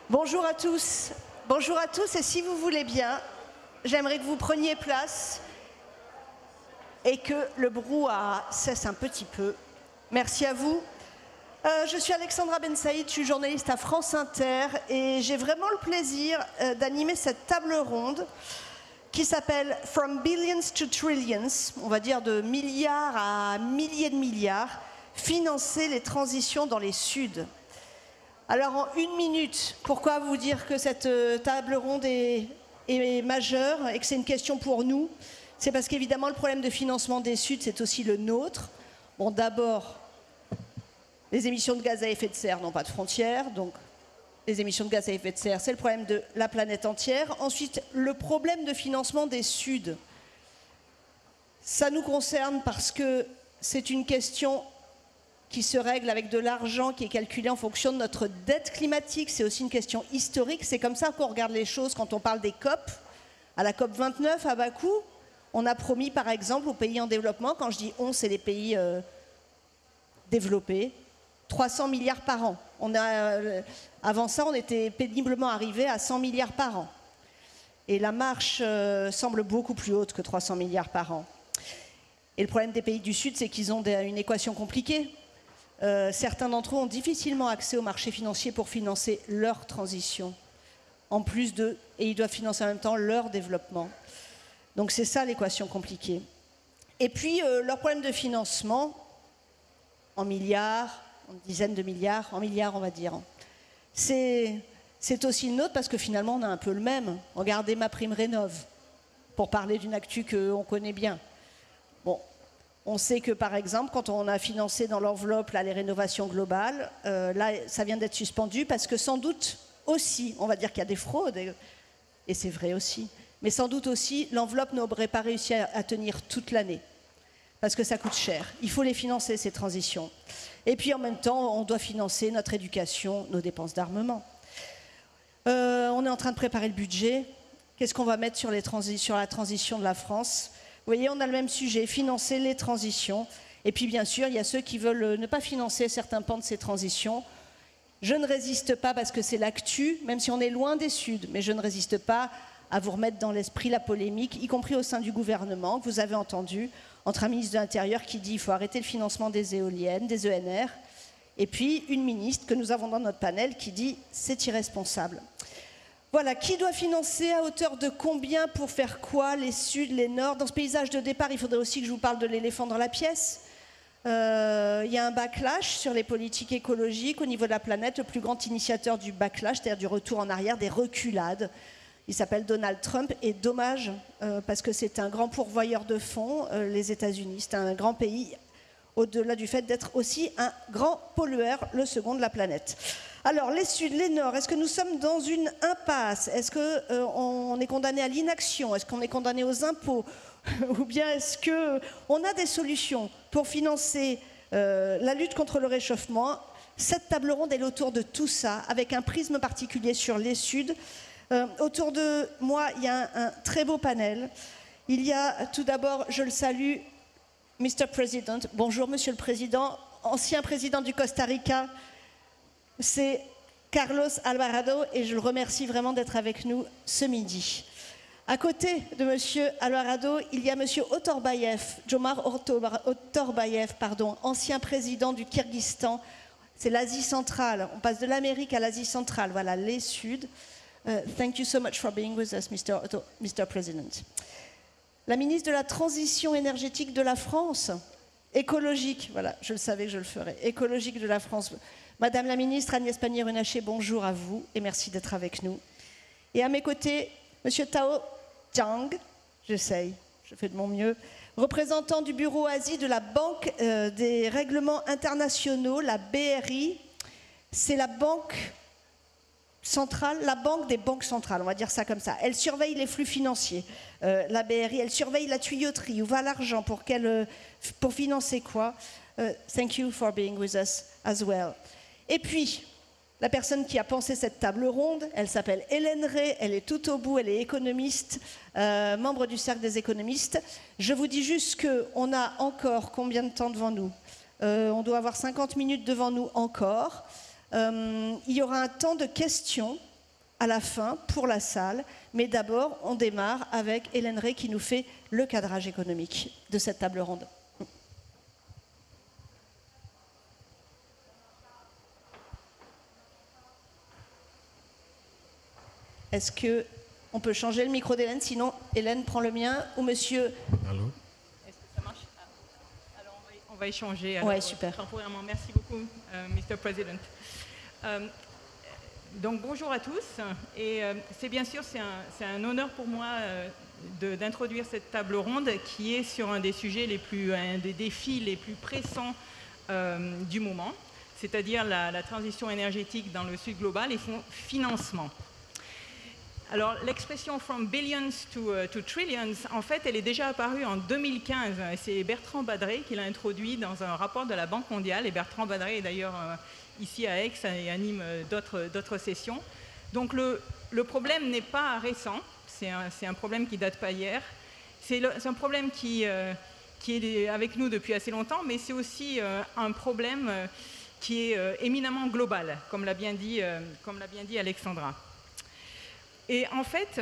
Bonjour à tous, et si vous voulez bien, j'aimerais que vous preniez place et que le brouhaha cesse un petit peu. Merci à vous. Je suis Alexandra Ben Saïd, je suis journaliste à France Inter et j'ai vraiment le plaisir d'animer cette table ronde qui s'appelle From Billions to Trillions, on va dire de milliards à milliers de milliards, financer les transitions dans les Suds. Alors en une minute, pourquoi vous dire que cette table ronde est majeure et que c'est une question pour nous? C'est parce qu'évidemment le problème de financement des Suds, c'est aussi le nôtre. Bon, d'abord, les émissions de gaz à effet de serre n'ont pas de frontières, donc les émissions de gaz à effet de serre, c'est le problème de la planète entière. Ensuite, le problème de financement des Suds, ça nous concerne parce que c'est une question qui se règle avec de l'argent qui est calculé en fonction de notre dette climatique. C'est aussi une question historique. C'est comme ça qu'on regarde les choses quand on parle des COP. À la COP 29 à Bakou, on a promis par exemple aux pays en développement, quand je dis on, c'est les pays développés, 300 milliards par an. Avant ça, on était péniblement arrivé à 100 milliards par an. Et la marche semble beaucoup plus haute que 300 milliards par an. Et le problème des pays du Sud, c'est qu'ils ont une équation compliquée. Certains d'entre eux ont difficilement accès au marché financier pour financer leur transition, et ils doivent financer en même temps leur développement. Donc c'est ça l'équation compliquée. Et puis leur problème de financement, en milliards, en dizaines de milliards, en milliards on va dire, c'est aussi le nôtre parce que finalement on a un peu le même. Regardez MaPrimeRénov', pour parler d'une actu qu'on connaît bien. Bon. On sait que, par exemple, quand on a financé dans l'enveloppe les rénovations globales, là, ça vient d'être suspendu parce que sans doute aussi, on va dire qu'il y a des fraudes, et c'est vrai aussi, mais sans doute aussi, l'enveloppe n'aurait pas réussi à tenir toute l'année, parce que ça coûte cher. Il faut les financer, ces transitions. Et puis, en même temps, on doit financer notre éducation, nos dépenses d'armement. On est en train de préparer le budget. Qu'est-ce qu'on va mettre sur la transition de la France ? Vous voyez, on a le même sujet, financer les transitions. Et puis, bien sûr, il y a ceux qui veulent ne pas financer certains pans de ces transitions. Je ne résiste pas, parce que c'est l'actu, même si on est loin des Suds, mais je ne résiste pas à vous remettre dans l'esprit la polémique, y compris au sein du gouvernement, que vous avez entendu, entre un ministre de l'Intérieur qui dit qu'il faut arrêter le financement des éoliennes, des ENR, et puis une ministre que nous avons dans notre panel qui dit « c'est irresponsable ». Voilà, qui doit financer, à hauteur de combien, pour faire quoi, les Suds, les Nords? Dans ce paysage de départ, il faudrait aussi que je vous parle de l'éléphant dans la pièce. Il y a un backlash sur les politiques écologiques au niveau de la planète. Le plus grand initiateur du backlash, c'est-à-dire du retour en arrière, des reculades, il s'appelle Donald Trump. Et dommage, parce que c'est un grand pourvoyeur de fonds, les États-Unis. C'est un grand pays, au-delà du fait d'être aussi un grand pollueur, le second de la planète. Alors, les Suds, les Nords, est-ce que nous sommes dans une impasse? Est-ce qu'on est condamné à l'inaction? Est-ce qu'on est condamné aux impôts? Ou bien est-ce qu'on a des solutions pour financer la lutte contre le réchauffement? Cette table ronde est autour de tout ça, avec un prisme particulier sur les Suds. Autour de moi, il y a un très beau panel. Il y a tout d'abord, je le salue, Mr. President. Bonjour, Monsieur le Président, ancien président du Costa Rica. C'est Carlos Alvarado et je le remercie vraiment d'être avec nous ce midi. À côté de M. Alvarado, il y a M. Otorbayev, Jomar Otorbayev, ancien président du Kyrgyzstan. C'est l'Asie centrale. On passe de l'Amérique à l'Asie centrale. Voilà, les Suds. Thank you so much for being with us, Mr. President. La ministre de la Transition énergétique de la France, écologique, voilà, je le savais que je le ferais, écologique de la France. Madame la ministre Agnès Pannier-Runacher, bonjour à vous et merci d'être avec nous. Et à mes côtés, Monsieur Tao Zhang, j'essaye, je fais de mon mieux, représentant du bureau Asie de la Banque des règlements internationaux, la BRI. C'est la banque centrale, la banque des banques centrales, on va dire ça comme ça. Elle surveille les flux financiers, la BRI, elle surveille la tuyauterie, où va l'argent, pour financer quoi. Thank you for being with us as well. Et puis, la personne qui a pensé cette table ronde, elle s'appelle Hélène Ray, elle est tout au bout, elle est économiste, membre du Cercle des économistes. Je vous dis juste qu'on a encore combien de temps devant nous? On doit avoir 50 minutes devant nous encore. Il y aura un temps de questions à la fin pour la salle. Mais d'abord, on démarre avec Hélène Rey qui nous fait le cadrage économique de cette table ronde. Est-ce qu'on peut changer le micro d'Hélène? Sinon, Hélène prend le mien ou monsieur... Allô? Est-ce que ça marche? Alors, on va échanger. Oui, super. Temporairement. Merci beaucoup, Mr. President. Donc, bonjour à tous. Et c'est bien sûr, c'est un honneur pour moi d'introduire cette table ronde qui est sur un des sujets un des défis les plus pressants du moment, c'est-à-dire la transition énergétique dans le Sud global et son financement. Alors, l'expression « from billions to trillions », en fait, elle est déjà apparue en 2015. C'est Bertrand Badré qui l'a introduit dans un rapport de la Banque mondiale. Et Bertrand Badré est d'ailleurs ici à Aix et anime d'autres sessions. Donc, le problème n'est pas récent. C'est un problème qui ne date pas hier. C'est un problème qui est avec nous depuis assez longtemps, mais c'est aussi un problème qui est éminemment global, comme l'a bien dit Alexandra. Et en fait,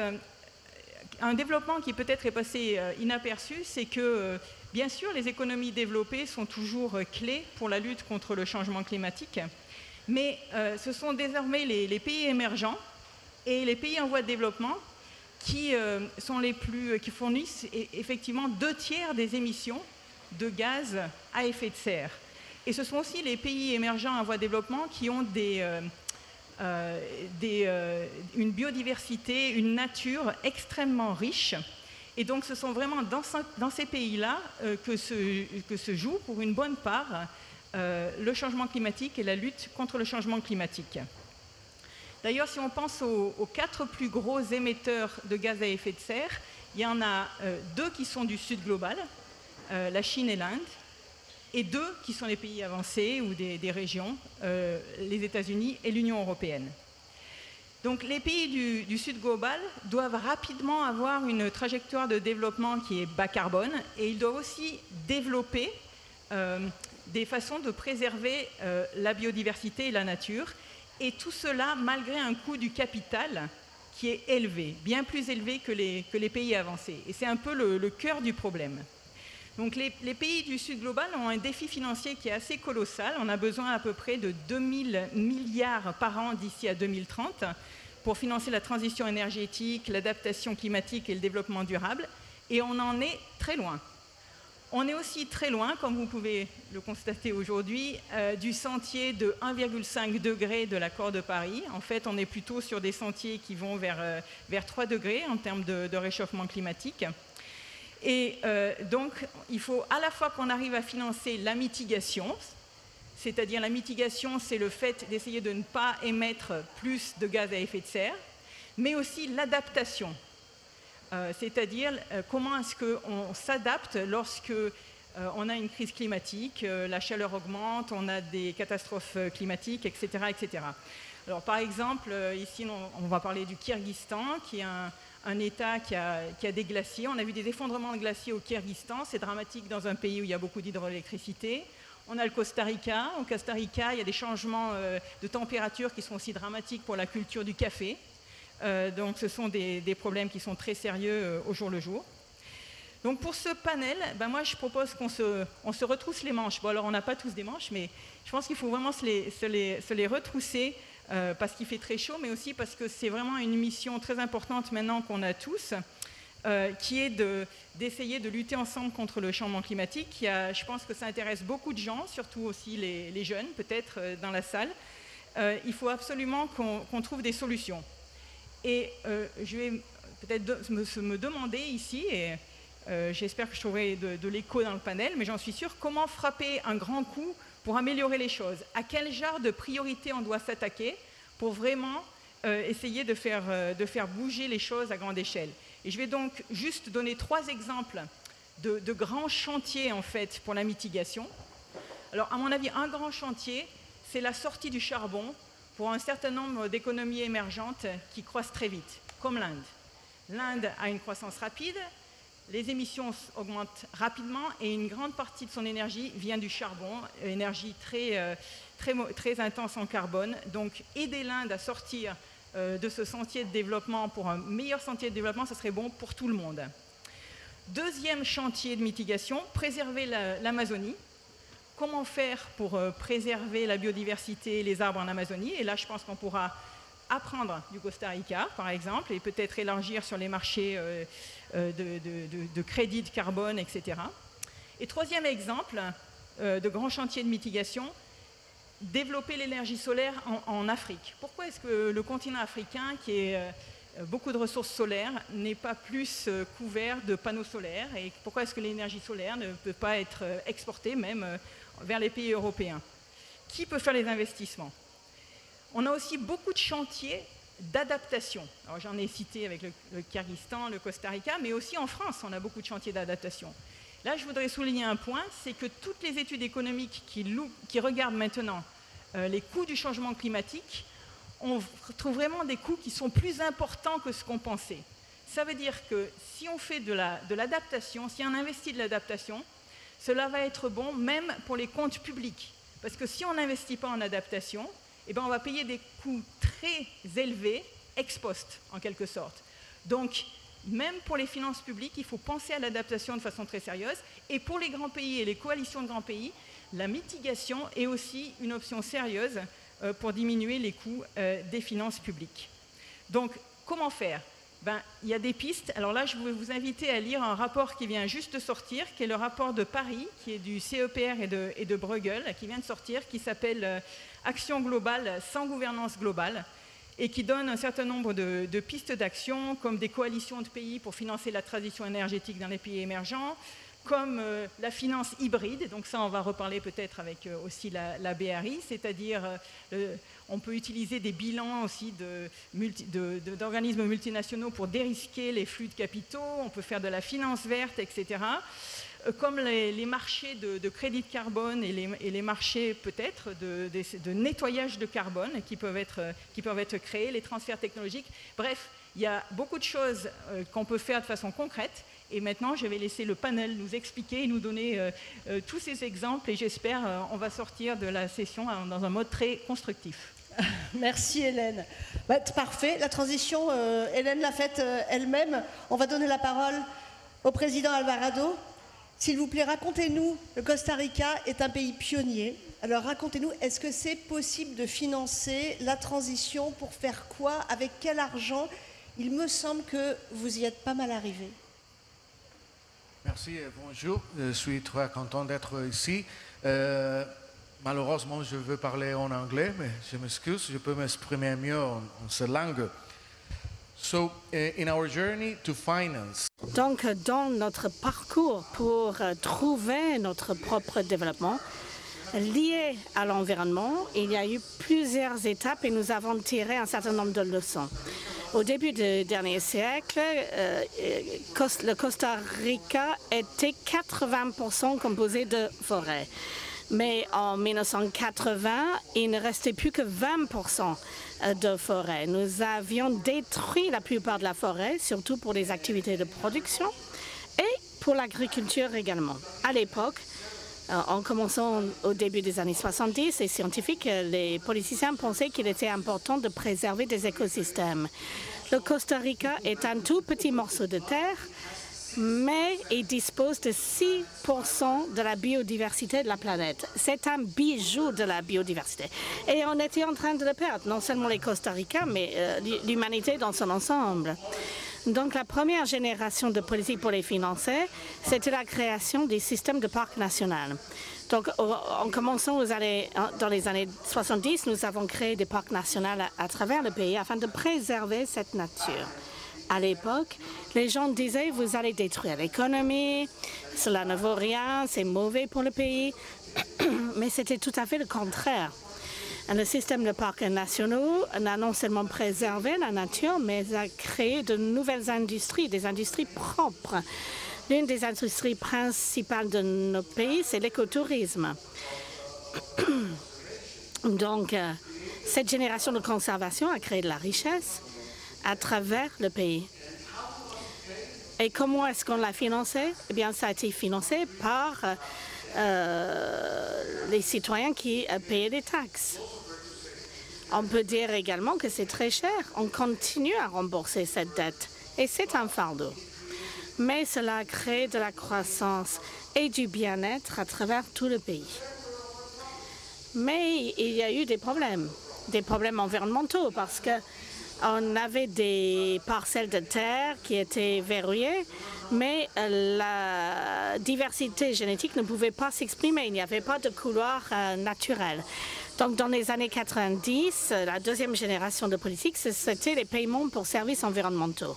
un développement qui peut-être est passé inaperçu, c'est que, bien sûr, les économies développées sont toujours clés pour la lutte contre le changement climatique, mais ce sont désormais les pays émergents et les pays en voie de développement qui fournissent effectivement 2/3 des émissions de gaz à effet de serre. Et ce sont aussi les pays émergents en voie de développement qui ont une biodiversité, une nature extrêmement riche. Et donc, ce sont vraiment dans ces pays-là que se joue, pour une bonne part, le changement climatique et la lutte contre le changement climatique. D'ailleurs, si on pense aux 4 plus gros émetteurs de gaz à effet de serre, il y en a 2 qui sont du Sud global, la Chine et l'Inde, et 2 qui sont les pays avancés ou des régions, les États-Unis et l'Union européenne. Donc les pays du Sud global doivent rapidement avoir une trajectoire de développement qui est bas carbone, et ils doivent aussi développer des façons de préserver la biodiversité et la nature, et tout cela malgré un coût du capital qui est élevé, bien plus élevé que les pays avancés. Et c'est un peu le cœur du problème. Donc les pays du Sud global ont un défi financier qui est assez colossal. On a besoin à peu près de 2000 milliards par an d'ici à 2030 pour financer la transition énergétique, l'adaptation climatique et le développement durable. Et on en est très loin. On est aussi très loin, comme vous pouvez le constater aujourd'hui, du sentier de 1,5 degré de l'accord de Paris. En fait, on est plutôt sur des sentiers qui vont vers 3 degrés en termes de réchauffement climatique. Et donc, il faut à la fois qu'on arrive à financer la mitigation, c'est-à-dire la mitigation, c'est le fait d'essayer de ne pas émettre plus de gaz à effet de serre, mais aussi l'adaptation, c'est-à-dire comment est-ce qu'on s'adapte lorsque on a une crise climatique, la chaleur augmente, on a des catastrophes climatiques, etc., etc. Alors, par exemple, ici, on va parler du Kyrgyzstan, qui est un État qui a des glaciers. On a vu des effondrements de glaciers au Kyrgyzstan. C'est dramatique dans un pays où il y a beaucoup d'hydroélectricité. On a le Costa Rica. Au Costa Rica, il y a des changements de température qui sont aussi dramatiques pour la culture du café. Donc, ce sont des problèmes qui sont très sérieux au jour le jour. Donc, pour ce panel, moi, je propose qu'on se retrousse les manches. Bon, alors, on n'a pas tous des manches, mais je pense qu'il faut vraiment se les retrousser parce qu'il fait très chaud, mais aussi parce que c'est vraiment une mission très importante maintenant qu'on a tous, qui est d'essayer de lutter ensemble contre le changement climatique. Je pense que ça intéresse beaucoup de gens, surtout aussi les jeunes, peut-être, dans la salle. Il faut absolument qu'on trouve des solutions. Et je vais peut-être me demander ici, et j'espère que je trouverai de l'écho dans le panel, mais j'en suis sûre, comment frapper un grand coup pour améliorer les choses? À quel genre de priorité on doit s'attaquer pour vraiment essayer de faire bouger les choses à grande échelle? Et je vais donc juste donner 3 exemples de grands chantiers en fait pour la mitigation. Alors à mon avis, un grand chantier, c'est la sortie du charbon pour un certain nombre d'économies émergentes qui croissent très vite, comme l'Inde. L'Inde a une croissance rapide, les émissions augmentent rapidement et une grande partie de son énergie vient du charbon, énergie très intense en carbone. Donc aider l'Inde à sortir de ce sentier de développement, pour un meilleur sentier de développement, ce serait bon pour tout le monde. Deuxième chantier de mitigation, préserver l'Amazonie. Comment faire pour préserver la biodiversité et les arbres en Amazonie? Et là, je pense qu'on pourra apprendre du Costa Rica, par exemple, et peut-être élargir sur les marchés de crédit de carbone, etc. Et troisième exemple de grand chantier de mitigation, développer l'énergie solaire en Afrique. Pourquoi est-ce que le continent africain, qui a beaucoup de ressources solaires, n'est pas plus couvert de panneaux solaires? Et pourquoi est-ce que l'énergie solaire ne peut pas être exportée même vers les pays européens? Qui peut faire les investissements? On a aussi beaucoup de chantiers d'adaptation. Alors j'en ai cité avec le Kyrgyzstan, le Costa Rica, mais aussi en France, on a beaucoup de chantiers d'adaptation. Là, je voudrais souligner un point, c'est que toutes les études économiques qui regardent maintenant les coûts du changement climatique, on trouve vraiment des coûts qui sont plus importants que ce qu'on pensait. Ça veut dire que si on fait de l'adaptation, si on investit de l'adaptation, cela va être bon même pour les comptes publics. Parce que si on n'investit pas en adaptation, eh ben on va payer des coûts très élevés ex post, en quelque sorte. Donc, même pour les finances publiques, il faut penser à l'adaptation de façon très sérieuse. Et pour les grands pays et les coalitions de grands pays, la mitigation est aussi une option sérieuse pour diminuer les coûts des finances publiques. Donc, comment faire? Il y a des pistes. Alors là, je vais vous inviter à lire un rapport qui vient juste de sortir, qui est le rapport de Paris, qui est du CEPR et de Bruegel, qui vient de sortir, qui s'appelle « Action globale sans gouvernance globale », et qui donne un certain nombre de pistes d'action, comme des coalitions de pays pour financer la transition énergétique dans les pays émergents, comme la finance hybride, donc ça on va reparler peut-être avec aussi la BRI, c'est-à-dire on peut utiliser des bilans aussi d'organismes multinationaux pour dérisquer les flux de capitaux, on peut faire de la finance verte, etc. Comme les marchés de crédit de carbone et les marchés peut-être de nettoyage de carbone qui peuvent être créés, les transferts technologiques. Bref, il y a beaucoup de choses qu'on peut faire de façon concrète. Et maintenant, je vais laisser le panel nous expliquer et nous donner tous ces exemples. Et j'espère on va sortir de la session dans un mode très constructif. Merci Hélène. Parfait, la transition, Hélène l'a faite elle-même. On va donner la parole au président Alvarado. S'il vous plaît, racontez-nous, le Costa Rica est un pays pionnier. Alors racontez-nous, est-ce que c'est possible de financer la transition? Pour faire quoi? Avec quel argent? Il me semble que vous y êtes pas mal arrivé. Merci et bonjour. Je suis très content d'être ici. Malheureusement, je veux parler en anglais, mais je m'excuse, je peux m'exprimer mieux en cette langue. So, in our journey to finance. Donc, dans notre parcours pour trouver notre propre développement lié à l'environnement, il y a eu plusieurs étapes et nous avons tiré un certain nombre de leçons. Au début du dernier siècle, le Costa Rica était 80% composé de forêts. Mais en 1980, il ne restait plus que 20% de forêt. Nous avions détruit la plupart de la forêt, surtout pour les activités de production et pour l'agriculture également. À l'époque, en commençant au début des années 70, les scientifiques, les politiciens pensaient qu'il était important de préserver des écosystèmes. Le Costa Rica est un tout petit morceau de terre, mais il dispose de 6% de la biodiversité de la planète. C'est un bijou de la biodiversité. Et on était en train de le perdre, non seulement les Costa Rica, mais l'humanité dans son ensemble. Donc la première génération de politiques pour les financer, c'était la création des systèmes de parcs nationaux. Donc en commençant dans les années 70, nous avons créé des parcs nationaux à travers le pays afin de préserver cette nature. À l'époque, les gens disaient « vous allez détruire l'économie, cela ne vaut rien, c'est mauvais pour le pays ». Mais c'était tout à fait le contraire. Le système de parcs nationaux n'a non seulement préservé la nature, mais a créé de nouvelles industries, des industries propres. L'une des industries principales de nos pays, c'est l'écotourisme. Donc, cette génération de conservation a créé de la richesse à travers le pays. Et comment est-ce qu'on l'a financé? Eh bien, ça a été financé par les citoyens qui payaient des taxes. On peut dire également que c'est très cher. On continue à rembourser cette dette et c'est un fardeau. Mais cela crée de la croissance et du bien-être à travers tout le pays. Mais il y a eu des problèmes environnementaux parce qu'on avait des parcelles de terre qui étaient verrouillées, mais la diversité génétique ne pouvait pas s'exprimer. Il n'y avait pas de couloir naturel. Donc, dans les années 90, la deuxième génération de politique, c'était les paiements pour services environnementaux.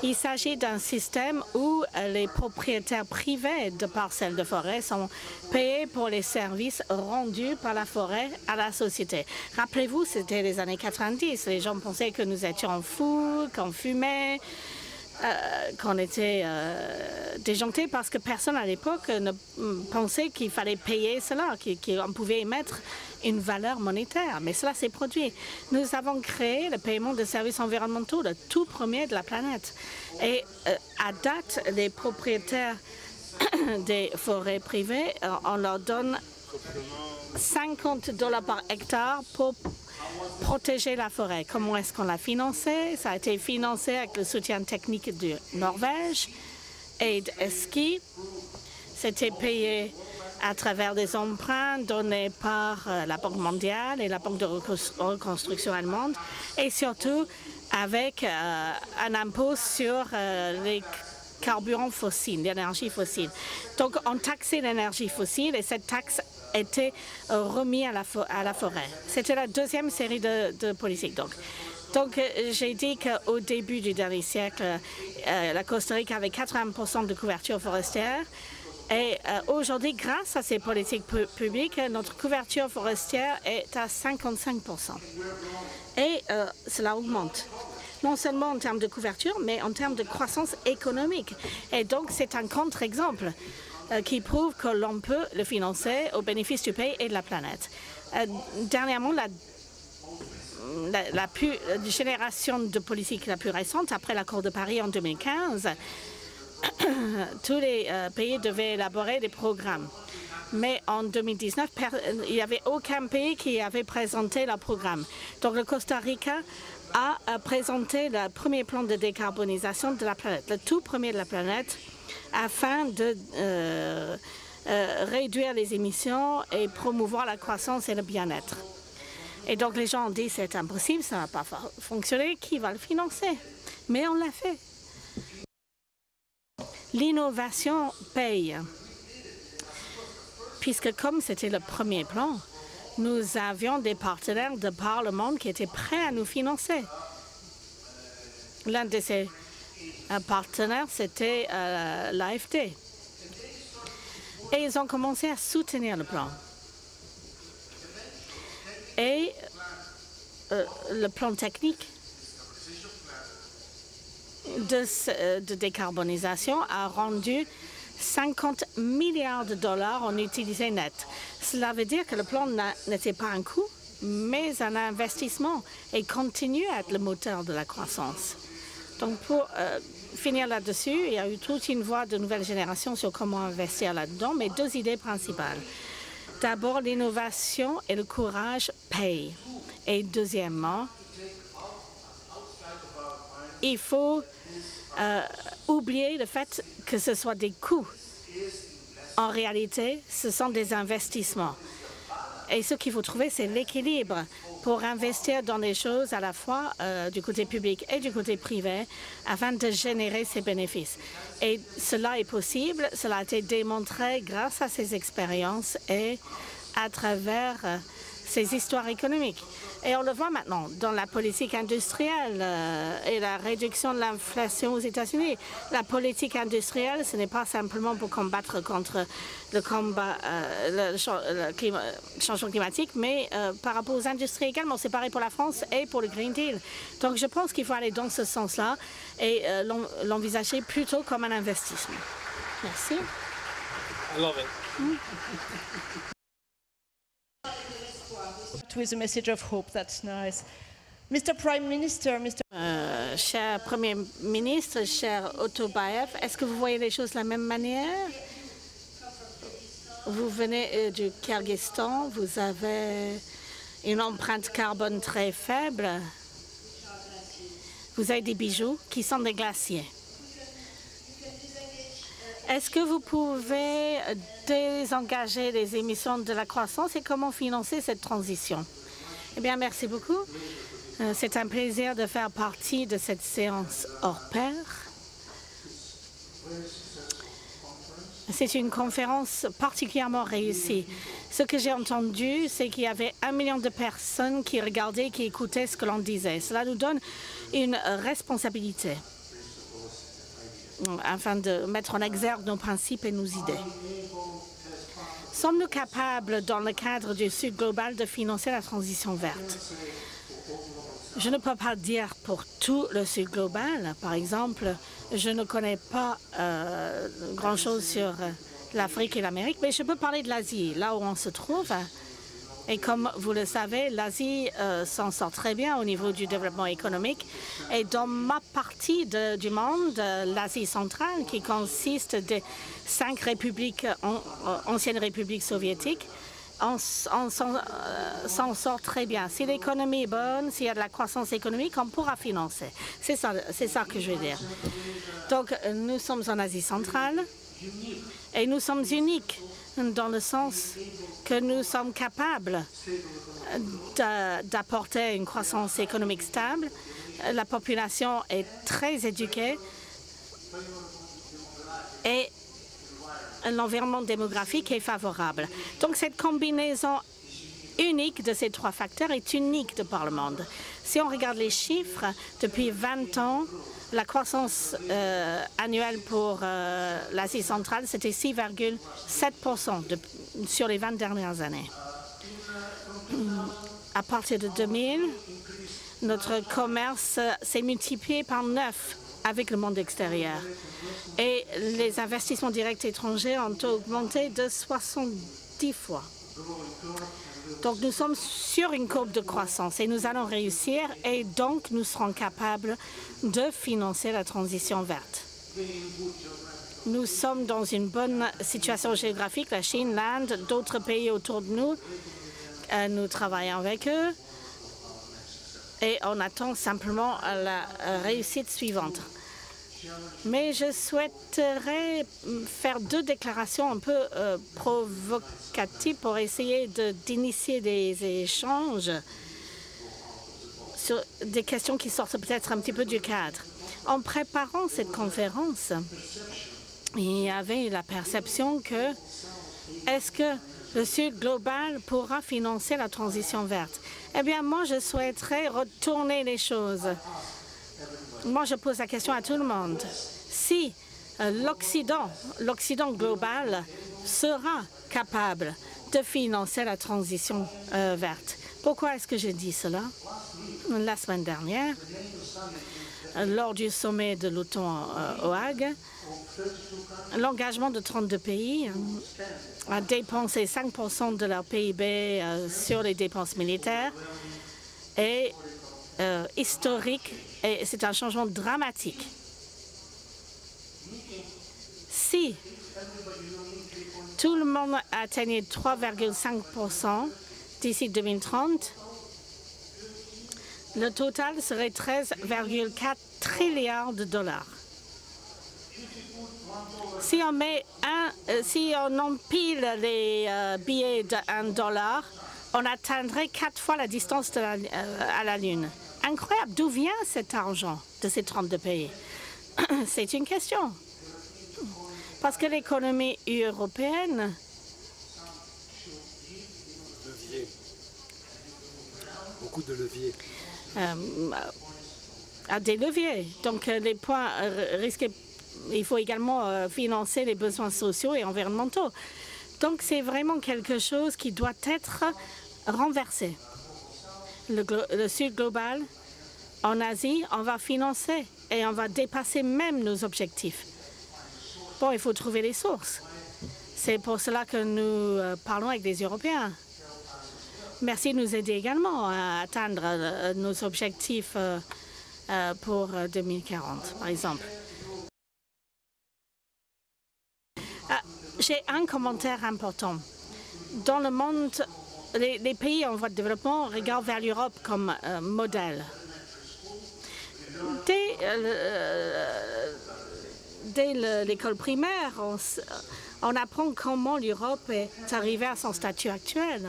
Il s'agit d'un système où les propriétaires privés de parcelles de forêt sont payés pour les services rendus par la forêt à la société. Rappelez-vous, c'était les années 90. Les gens pensaient que nous étions fous, qu'on fumait, qu'on était déjantés parce que personne à l'époque ne pensait qu'il fallait payer cela, qu'on pouvait émettre une valeur monétaire. Mais cela s'est produit. Nous avons créé le paiement de services environnementaux, le tout premier de la planète. Et à date, les propriétaires des forêts privées, on leur donne $50 par hectare pour protéger la forêt. Comment est-ce qu'on l'a financé? Ça a été financé avec le soutien technique de Norvège et d'Eski. C'était payé à travers des emprunts donnés par la Banque mondiale et la Banque de reconstruction allemande et surtout avec un impôt sur les carburants fossiles, l'énergie fossile. Donc on taxait l'énergie fossile et cette taxe était remis à la forêt. C'était la deuxième série de politiques. Donc j'ai dit qu'au début du dernier siècle, la Costa Rica avait 80% de couverture forestière. Et aujourd'hui, grâce à ces politiques publiques, notre couverture forestière est à 55%. Et cela augmente. Non seulement en termes de couverture, mais en termes de croissance économique. Et donc, c'est un contre-exemple qui prouve que l'on peut le financer au bénéfice du pays et de la planète. Dernièrement, la génération de politique la plus récente, après l'accord de Paris en 2015, tous les pays devaient élaborer des programmes. Mais en 2019, il n'y avait aucun pays qui avait présenté leur programme. Donc le Costa Rica a présenté le premier plan de décarbonisation de la planète, le tout premier de la planète, afin de réduire les émissions et promouvoir la croissance et le bien-être. Et donc les gens ont dit c'est impossible, ça ne va pas fonctionner, qui va le financer? Mais on l'a fait. L'innovation paye, puisque comme c'était le premier plan, nous avions des partenaires de par le monde qui étaient prêts à nous financer. L'un de ces partenaires, c'était l'AFD. Et ils ont commencé à soutenir le plan. Et le plan technique de décarbonisation a rendu 50 milliards de dollars en utilisé net. Cela veut dire que le plan n'était pas un coût, mais un investissement et continue à être le moteur de la croissance. Donc pour finir là-dessus, il y a eu toute une voie de nouvelle génération sur comment investir là-dedans, mais deux idées principales. D'abord, l'innovation et le courage payent. Et deuxièmement, il faut oublier le fait que ce soit des coûts. En réalité, ce sont des investissements. Et ce qu'il faut trouver, c'est l'équilibre pour investir dans des choses à la fois du côté public et du côté privé afin de générer ces bénéfices. Et cela est possible, cela a été démontré grâce à ces expériences et à travers ces histoires économiques. Et on le voit maintenant dans la politique industrielle et la réduction de l'inflation aux États-Unis. La politique industrielle, ce n'est pas simplement pour combattre contre le changement climatique, mais par rapport aux industries également. C'est pareil pour la France et pour le Green Deal. Donc je pense qu'il faut aller dans ce sens-là et l'envisager plutôt comme un investissement. Merci. I love it. With a message of hope, that's nice. Mr. Prime Minister, Cher Premier ministre, cher Otobayev, est-ce que vous voyez les choses de la même manière? Vous venez du Kyrgyzstan, vous avez une empreinte carbone très faible, vous avez des bijoux qui sont des glaciers. Est-ce que vous pouvez désengager les émissions de la croissance et comment financer cette transition? Eh bien, merci beaucoup. C'est un plaisir de faire partie de cette séance hors pair. C'est une conférence particulièrement réussie. Ce que j'ai entendu, c'est qu'il y avait 1 million de personnes qui regardaient, qui écoutaient ce que l'on disait. Cela nous donne une responsabilité afin de mettre en exergue nos principes et nos idées. Sommes-nous capables, dans le cadre du Sud global, de financer la transition verte? Je ne peux pas dire pour tout le Sud global. Par exemple, je ne connais pas grand-chose sur l'Afrique et l'Amérique, mais je peux parler de l'Asie, là où on se trouve. Et comme vous le savez, l'Asie s'en sort très bien au niveau du développement économique. Et dans ma partie du monde, l'Asie centrale, qui consiste des 5 républiques, anciennes républiques soviétiques, on s'en sort très bien. Si l'économie est bonne, s'il y a de la croissance économique, on pourra financer. C'est ça que je veux dire. Donc, nous sommes en Asie centrale et nous sommes uniques dans le sens que nous sommes capables d'apporter une croissance économique stable. La population est très éduquée et l'environnement démographique est favorable. Donc cette combinaison unique de ces 3 facteurs est unique de par le monde. Si on regarde les chiffres, depuis 20 ans, la croissance annuelle pour l'Asie centrale, c'était 6,7% sur les 20 dernières années. À partir de 2000, notre commerce s'est multiplié par 9 avec le monde extérieur. Et les investissements directs étrangers ont augmenté de 70 fois. Donc nous sommes sur une courbe de croissance et nous allons réussir et donc nous serons capables de financer la transition verte. Nous sommes dans une bonne situation géographique, la Chine, l'Inde, d'autres pays autour de nous. Nous travaillons avec eux et on attend simplement la réussite suivante. Mais je souhaiterais faire 2 déclarations un peu provocatives pour essayer d'initier des échanges sur des questions qui sortent peut-être un petit peu du cadre. En préparant cette conférence, il y avait la perception que est-ce que le Sud global pourra financer la transition verte? Eh bien, moi, je souhaiterais retourner les choses. Moi, je pose la question à tout le monde. Si l'Occident global sera capable de financer la transition verte, pourquoi est-ce que je dis cela? La semaine dernière, lors du sommet de l'OTAN au Hague, l'engagement de 32 pays a dépensé 5% de leur PIB sur les dépenses militaires est historique et c'est un changement dramatique. Si tout le monde atteignait 3,5% d'ici 2030, le total serait 13,4 trilliards de dollars. Si on empile les billets de 1 dollar, on atteindrait 4 fois la distance à la Lune. Incroyable, d'où vient cet argent de ces 32 pays? C'est une question. Parce que l'économie européenne beaucoup de leviers. A des leviers. Donc les points risqués, il faut également financer les besoins sociaux et environnementaux. Donc c'est vraiment quelque chose qui doit être renversé. Le Sud global, en Asie, on va financer et on va dépasser même nos objectifs. Bon, il faut trouver les sources. C'est pour cela que nous parlons avec les Européens. Merci de nous aider également à atteindre nos objectifs pour 2040, par exemple. J'ai un commentaire important. Dans le monde les pays en voie de développement regardent vers l'Europe comme modèle. Dès l'école primaire, on apprend comment l'Europe est arrivée à son statut actuel.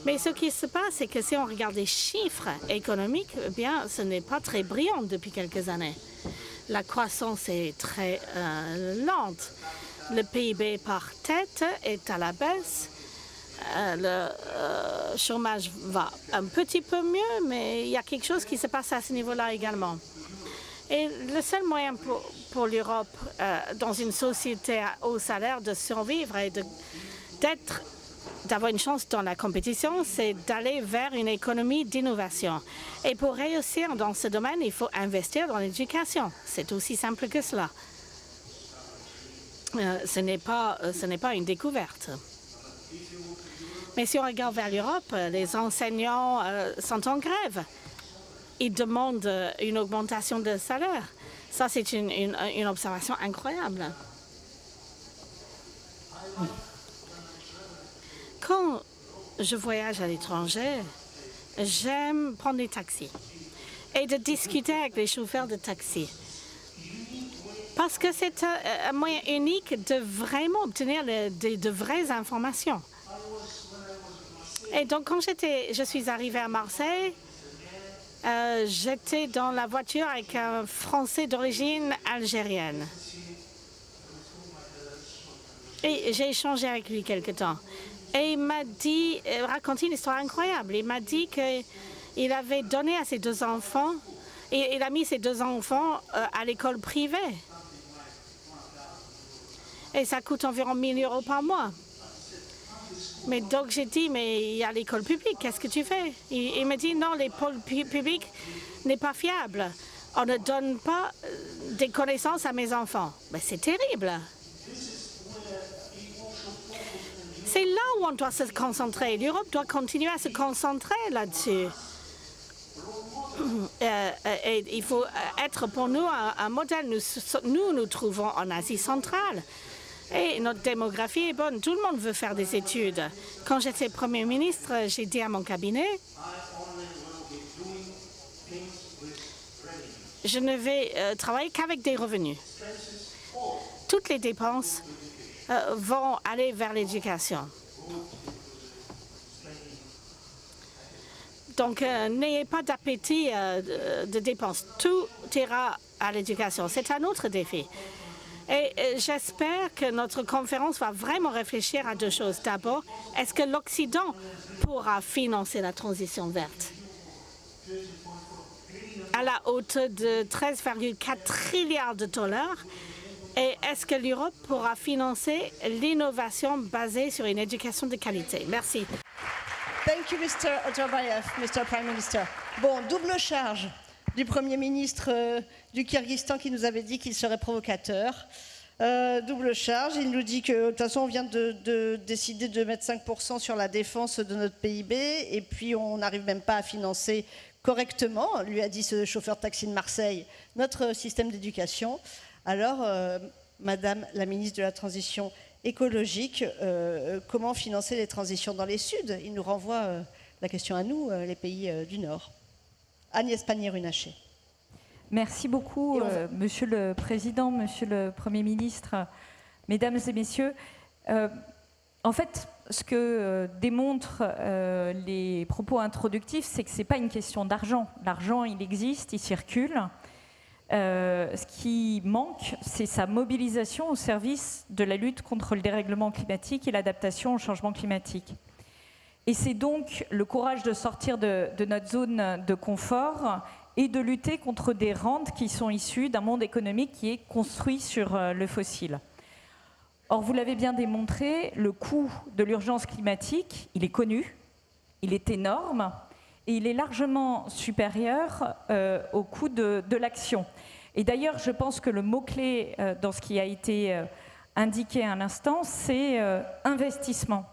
Mais ce qui se passe, c'est que si on regarde les chiffres économiques, eh bien, ce n'est pas très brillant depuis quelques années. La croissance est très lente. Le PIB par tête est à la baisse. Le chômage va un petit peu mieux, mais il y a quelque chose qui se passe à ce niveau-là également. Et le seul moyen pour l'Europe, dans une société à haut salaire, de survivre et d'avoir une chance dans la compétition, c'est d'aller vers une économie d'innovation. Et pour réussir dans ce domaine, il faut investir dans l'éducation. C'est aussi simple que cela. Ce n'est pas une découverte. Mais si on regarde vers l'Europe, les enseignants sont en grève. Ils demandent une augmentation de salaire. Ça, c'est une observation incroyable. Quand je voyage à l'étranger, j'aime prendre des taxis et de discuter avec les chauffeurs de taxi. Parce que c'est un moyen unique de vraiment obtenir de vraies informations. Et donc, quand je suis arrivée à Marseille, j'étais dans la voiture avec un Français d'origine algérienne. Et j'ai échangé avec lui quelque temps. Et il m'a raconté une histoire incroyable. Il m'a dit qu'il avait donné à ses 2 enfants, et il a mis ses 2 enfants à l'école privée. Et ça coûte environ 1 000 € par mois. Mais donc j'ai dit, mais il y a l'école publique, qu'est-ce que tu fais? Il me dit, non, l'école publique n'est pas fiable. On ne donne pas des connaissances à mes enfants. Mais c'est terrible. C'est là où on doit se concentrer. L'Europe doit continuer à se concentrer là-dessus. Et il faut être pour nous un modèle. Nous trouvons en Asie centrale. Et notre démographie est bonne. Tout le monde veut faire des études. Quand j'étais Premier ministre, j'ai dit à mon cabinet, je ne vais travailler qu'avec des revenus. Toutes les dépenses vont aller vers l'éducation. Donc, n'ayez pas d'appétit de dépenses. Tout ira à l'éducation. C'est un autre défi. Et j'espère que notre conférence va vraiment réfléchir à 2 choses. D'abord, est-ce que l'Occident pourra financer la transition verte à la hauteur de 13,4 trilliards de dollars? Et est-ce que l'Europe pourra financer l'innovation basée sur une éducation de qualité? Merci. Thank you, Mr. Otarbayev, Mr. Prime Minister. Bon, double charge du Premier ministre du Kyrgyzstan qui nous avait dit qu'il serait provocateur. Double charge, il nous dit que de toute façon on vient de décider de mettre 5% sur la défense de notre PIB et puis on n'arrive même pas à financer correctement, lui a dit ce chauffeur de taxi de Marseille, notre système d'éducation. Alors, Madame la ministre de la Transition écologique, comment financer les transitions dans les Suds? Il nous renvoie la question à nous, les pays du Nord. Agnès Pannier-Runacher. Merci beaucoup, Monsieur le Président, Monsieur le Premier ministre, Mesdames et Messieurs. En fait, ce que démontrent les propos introductifs, c'est que ce n'est pas une question d'argent. L'argent, il existe, il circule. Ce qui manque, c'est sa mobilisation au service de la lutte contre le dérèglement climatique et l'adaptation au changement climatique. Et c'est donc le courage de sortir de notre zone de confort et de lutter contre des rentes qui sont issues d'un monde économique qui est construit sur le fossile. Or, vous l'avez bien démontré, le coût de l'urgence climatique, il est connu, il est énorme, et il est largement supérieur au coût de l'action. Et d'ailleurs, je pense que le mot-clé dans ce qui a été indiqué à l'instant, c'est investissement.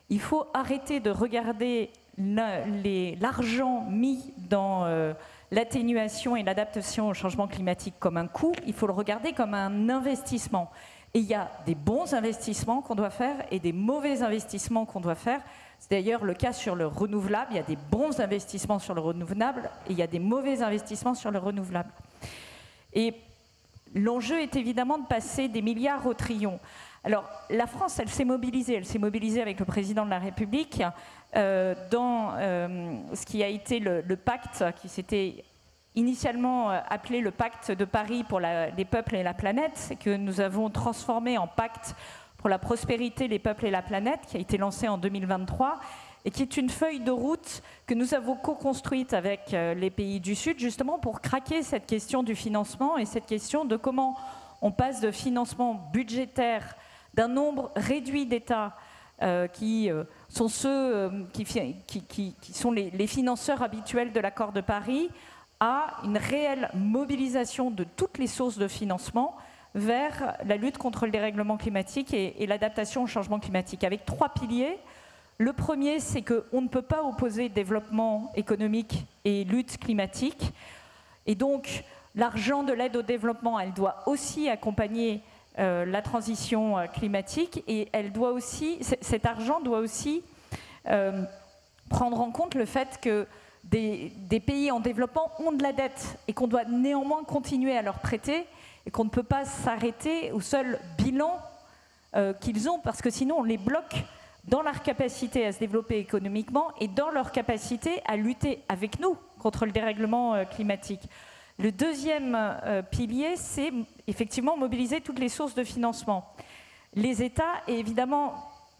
Il faut arrêter de regarder l'argent mis dans l'atténuation et l'adaptation au changement climatique comme un coût, il faut le regarder comme un investissement. Et il y a des bons investissements qu'on doit faire et des mauvais investissements qu'on doit faire. C'est d'ailleurs le cas sur le renouvelable. Il y a des bons investissements sur le renouvelable et il y a des mauvais investissements sur le renouvelable. Et l'enjeu est évidemment de passer des milliards au trillion. Alors, la France, elle s'est mobilisée. Elle s'est mobilisée avec le président de la République dans ce qui a été le pacte qui s'était initialement appelé le pacte de Paris pour les peuples et la planète, que nous avons transformé en pacte pour la prospérité, les peuples et la planète, qui a été lancé en 2023, et qui est une feuille de route que nous avons co-construite avec les pays du Sud, justement pour craquer cette question du financement et cette question de comment on passe de financement budgétaire d'un nombre réduit d'États qui sont ceux qui sont les financeurs habituels de l'accord de Paris, à une réelle mobilisation de toutes les sources de financement vers la lutte contre le dérèglement climatique et l'adaptation au changement climatique, avec 3 piliers. Le premier, c'est qu'on ne peut pas opposer développement économique et lutte climatique. Et donc, l'argent de l'aide au développement, elle doit aussi accompagner la transition climatique, et elle doit aussi, cet argent doit aussi prendre en compte le fait que des pays en développement ont de la dette et qu'on doit néanmoins continuer à leur prêter et qu'on ne peut pas s'arrêter au seul bilan qu'ils ont, parce que sinon on les bloque dans leur capacité à se développer économiquement et dans leur capacité à lutter avec nous contre le dérèglement climatique. Le deuxième pilier, c'est effectivement mobiliser toutes les sources de financement. Les États et évidemment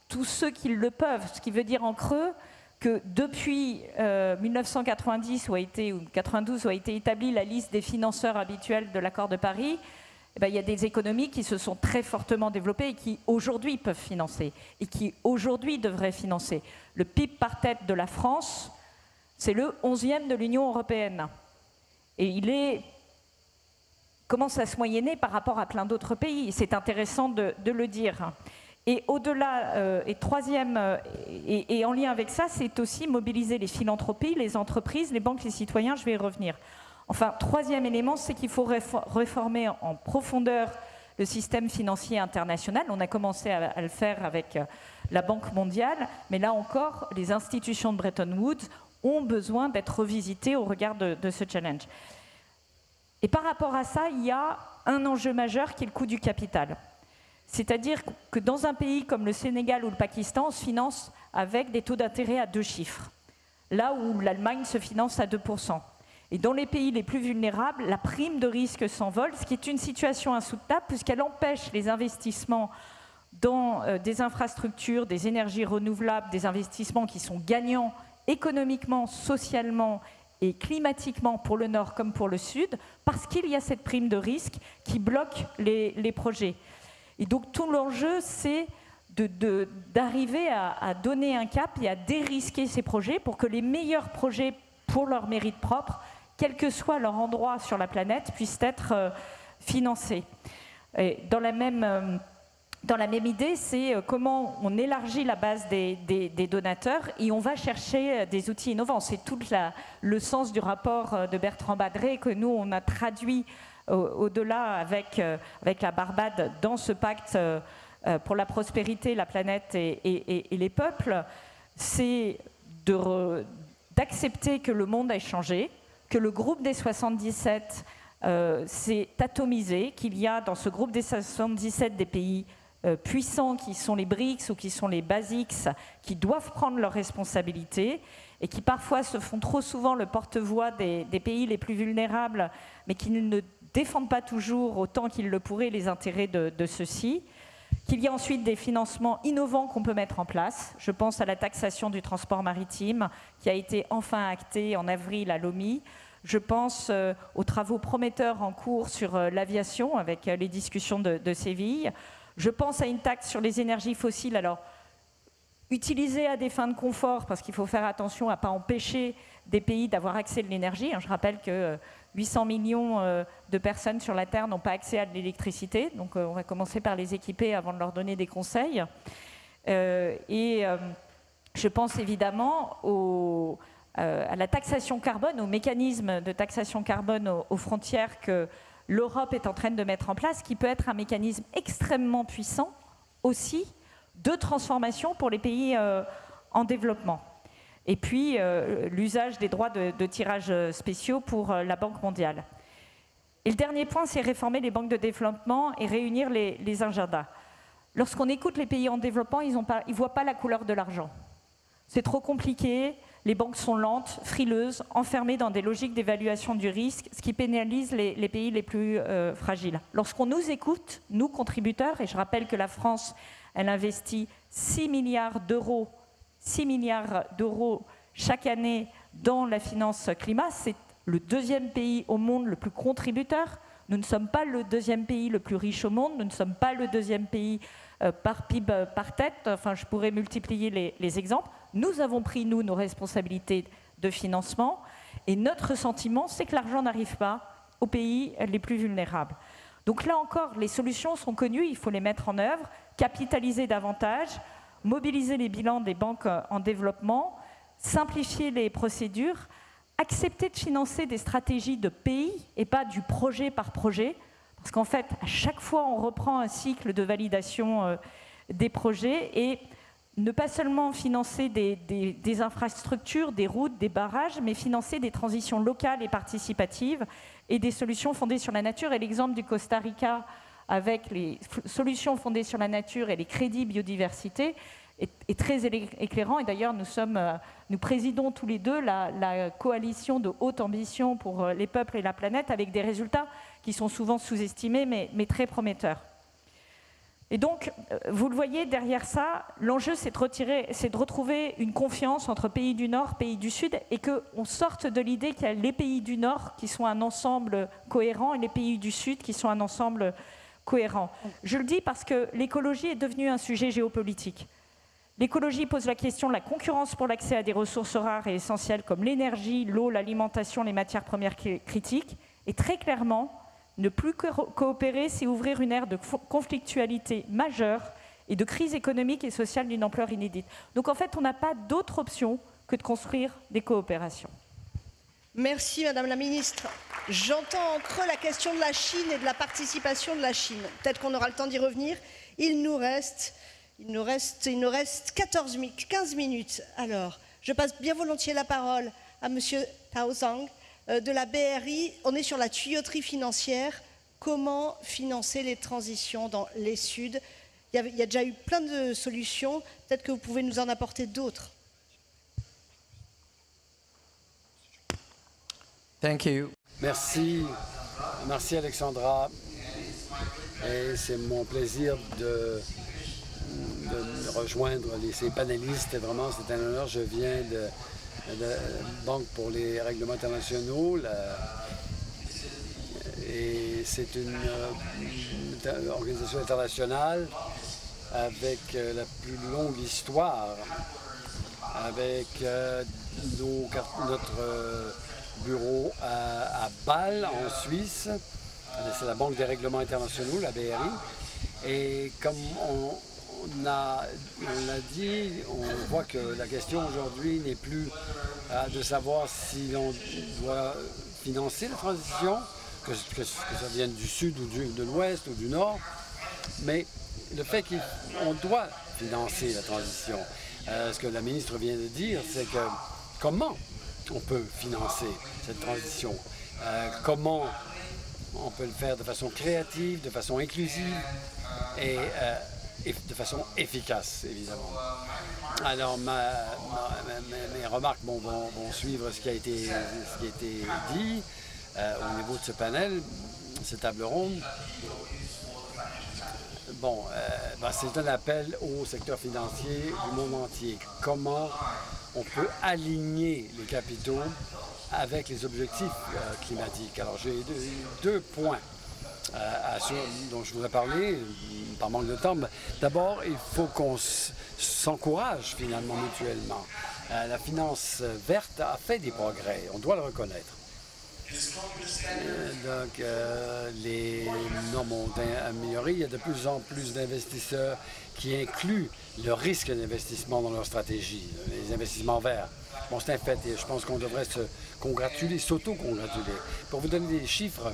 tous ceux qui le peuvent, ce qui veut dire en creux que depuis 1990 ou 92 où a été établie la liste des financeurs habituels de l'accord de Paris, eh bien, il y a des économies qui se sont très fortement développées et qui aujourd'hui peuvent financer et qui aujourd'hui devraient financer. Le PIB par tête de la France, c'est le 11e de l'Union européenne. Et il commence à se moyenner par rapport à plein d'autres pays. C'est intéressant de le dire. Et au-delà, et troisième, et en lien avec ça, c'est aussi mobiliser les philanthropies, les entreprises, les banques, les citoyens, je vais y revenir. Enfin, troisième élément, c'est qu'il faut réformer en profondeur le système financier international. On a commencé à le faire avec la Banque mondiale, mais là encore, les institutions de Bretton Woods ont besoin d'être revisitées au regard de ce challenge. Et par rapport à ça, il y a un enjeu majeur qui est le coût du capital. C'est-à-dire que dans un pays comme le Sénégal ou le Pakistan, on se finance avec des taux d'intérêt à 2 chiffres, là où l'Allemagne se finance à 2%. Et dans les pays les plus vulnérables, la prime de risque s'envole, ce qui est une situation insoutenable puisqu'elle empêche les investissements dans des infrastructures, des énergies renouvelables, des investissements qui sont gagnants économiquement, socialement et climatiquement pour le Nord comme pour le Sud, parce qu'il y a cette prime de risque qui bloque les projets. Et donc tout l'enjeu, c'est d'arriver à donner un cap et à dérisquer ces projets pour que les meilleurs projets pour leur mérite propre, quel que soit leur endroit sur la planète, puissent être financés. Et dans la même idée, c'est comment on élargit la base des donateurs et on va chercher des outils innovants. C'est tout le sens du rapport de Bertrand Badré que nous, on a traduit au-delà avec la Barbade dans ce pacte pour la prospérité, la planète et les peuples. C'est d'accepter que le monde a changé, que le groupe des 77 s'est atomisé, qu'il y a dans ce groupe des 77 des pays puissants qui sont les BRICS ou qui sont les BASICS, qui doivent prendre leurs responsabilités et qui parfois se font trop souvent le porte-voix des pays les plus vulnérables, mais qui ne défendent pas toujours autant qu'ils le pourraient les intérêts de ceux-ci. Qu'il y a ensuite des financements innovants qu'on peut mettre en place. Je pense à la taxation du transport maritime qui a été enfin actée en avril à Lomé. Je pense aux travaux prometteurs en cours sur l'aviation avec les discussions de Séville. Je pense à une taxe sur les énergies fossiles. Alors, utilisée à des fins de confort, parce qu'il faut faire attention à ne pas empêcher des pays d'avoir accès à l'énergie. Je rappelle que 800 millions de personnes sur la Terre n'ont pas accès à de l'électricité. Donc, on va commencer par les équiper avant de leur donner des conseils. Je pense évidemment à la taxation carbone, au mécanisme de taxation carbone aux frontières que l'Europe est en train de mettre en place, qui peut être un mécanisme extrêmement puissant aussi de transformation pour les pays en développement. Et puis, l'usage des droits de tirage spéciaux pour la Banque mondiale. Et le dernier point, c'est réformer les banques de développement et réunir les agendas. Lorsqu'on écoute les pays en développement, ils ne voient pas la couleur de l'argent. C'est trop compliqué, les banques sont lentes, frileuses, enfermées dans des logiques d'évaluation du risque, ce qui pénalise les pays les plus fragiles. Lorsqu'on nous écoute, nous contributeurs, et je rappelle que la France, elle investit 6 milliards d'euros chaque année dans la finance climat, c'est le deuxième pays au monde le plus contributeur. Nous ne sommes pas le deuxième pays le plus riche au monde, nous ne sommes pas le deuxième pays par PIB par tête, enfin je pourrais multiplier les exemples. Nous avons pris, nous, nos responsabilités de financement et notre sentiment, c'est que l'argent n'arrive pas aux pays les plus vulnérables. Donc là encore, les solutions sont connues, il faut les mettre en œuvre, capitaliser davantage, mobiliser les bilans des banques en développement, simplifier les procédures, accepter de financer des stratégies de pays et pas du projet par projet, parce qu'en fait, à chaque fois, on reprend un cycle de validation des projets et ne pas seulement financer des infrastructures, des routes, des barrages, mais financer des transitions locales et participatives et des solutions fondées sur la nature. Et l'exemple du Costa Rica avec les solutions fondées sur la nature et les crédits biodiversité est très éclairant. Et d'ailleurs, nous présidons tous les deux la coalition de haute ambition pour les peuples et la planète avec des résultats qui sont souvent sous-estimés mais très prometteurs. Et donc, vous le voyez, derrière ça, l'enjeu, c'est de retrouver une confiance entre pays du Nord, pays du Sud, et qu'on sorte de l'idée qu'il y a les pays du Nord qui sont un ensemble cohérent et les pays du Sud qui sont un ensemble cohérent. Je le dis parce que l'écologie est devenue un sujet géopolitique. L'écologie pose la question de la concurrence pour l'accès à des ressources rares et essentielles comme l'énergie, l'eau, l'alimentation, les matières premières critiques. Et très clairement, ne plus coopérer, c'est ouvrir une ère de conflictualité majeure et de crise économique et sociale d'une ampleur inédite. Donc en fait, on n'a pas d'autre option que de construire des coopérations. Merci Madame la Ministre. J'entends en creux la question de la Chine et de la participation de la Chine. Peut-être qu'on aura le temps d'y revenir. Il nous reste 15 minutes. Alors, je passe bien volontiers la parole à Monsieur Tao Zhang de la BRI. On est sur la tuyauterie financière. Comment financer les transitions dans les Suds? Il y a déjà eu plein de solutions. Peut-être que vous pouvez nous en apporter d'autres. Thank you. Merci Alexandra. Et c'est mon plaisir de rejoindre ces panélistes. Vraiment, c'est un honneur. Je viens de Banque pour les règlements internationaux. Et c'est une organisation internationale avec la plus longue histoire, avec notre bureau à Bâle, en Suisse. C'est la Banque des règlements internationaux, la BRI. Et comme on l'a dit, on voit que la question aujourd'hui n'est plus de savoir si l'on doit financer la transition, que ça vienne du sud ou de l'ouest ou du nord, mais le fait qu'on doit financer la transition. Ce que la ministre vient de dire, c'est que comment on peut financer cette transition, comment on peut le faire de façon créative, de façon inclusive et de façon efficace, évidemment. Alors, mes remarques vont suivre ce qui a été dit au niveau de ce panel, cette table ronde. Bon, c'est un appel au secteur financier du monde entier. Comment on peut aligner les capitaux avec les objectifs climatiques? Alors, j'ai deux points dont je voudrais parler, par manque de temps. D'abord, il faut qu'on s'encourage finalement mutuellement. La finance verte a fait des progrès, on doit le reconnaître. Donc, les normes ont amélioré. Il y a de plus en plus d'investisseurs qui incluent le risque d'investissement dans leur stratégie, les investissements verts. Bon, c'est un fait et je pense qu'on devrait s'auto-congratuler. Pour vous donner des chiffres,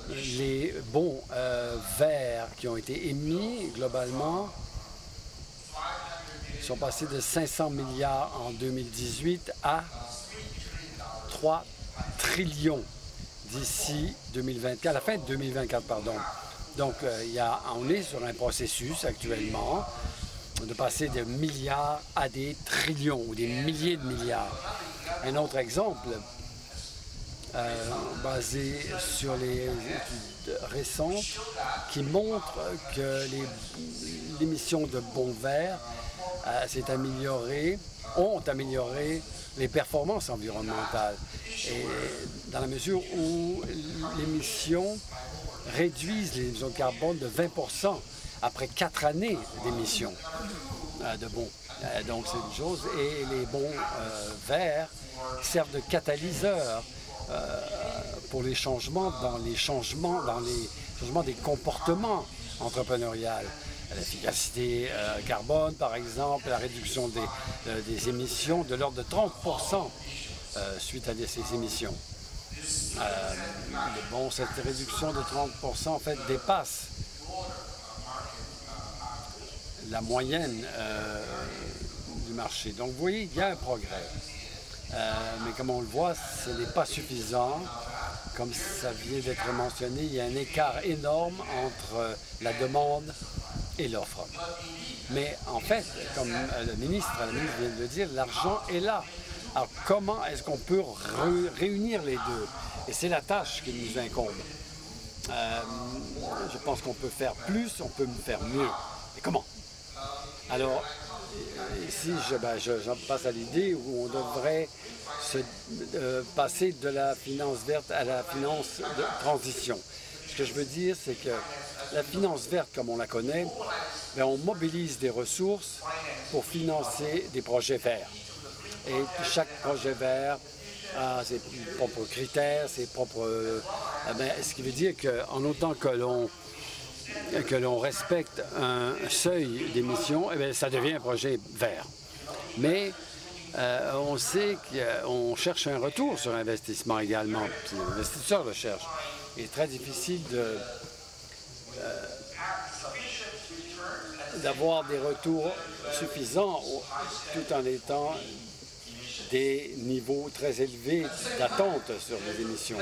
les bons verts qui ont été émis globalement sont passés de 500 milliards en 2018 à 3 trillions d'ici 2024, à la fin de 2024, pardon. Donc, on est sur un processus actuellement de passer de milliards à des trillions ou des milliers de milliards. Un autre exemple, basé sur les études récentes, qui montre que l'émission de bons verts ont amélioré les performances environnementales. Et dans la mesure où l'émission réduisent les émissions de carbone de 20% après 4 années d'émissions de bons. Donc c'est une chose. Et les bons verts servent de catalyseurs pour les changements des comportements entrepreneuriaux. L'efficacité carbone, par exemple, la réduction des émissions de l'ordre de 30% suite à ces émissions. Cette réduction de 30% en fait dépasse la moyenne du marché. Donc vous voyez, il y a un progrès. Mais comme on le voit, ce n'est pas suffisant. Comme ça vient d'être mentionné, il y a un écart énorme entre la demande et l'offre. Mais en fait, comme le ministre vient de le dire, l'argent est là. Alors comment est-ce qu'on peut réunir les deux? Et c'est la tâche qui nous incombe. Je pense qu'on peut faire plus, on peut faire mieux. Mais comment? Alors, ici, j'en passe à l'idée où on devrait passer de la finance verte à la finance de transition. Ce que je veux dire, c'est que la finance verte, comme on la connaît, on mobilise des ressources pour financer des projets verts. Et chaque projet vert a ses propres critères, ses propres... ce qui veut dire qu'en autant que l'on respecte un seuil d'émission, ça devient un projet vert. Mais on sait qu'on cherche un retour sur investissement également. L'investisseur le cherche. Il est très difficile d'avoir des retours suffisants tout en étant des niveaux très élevés d'attente sur les émissions.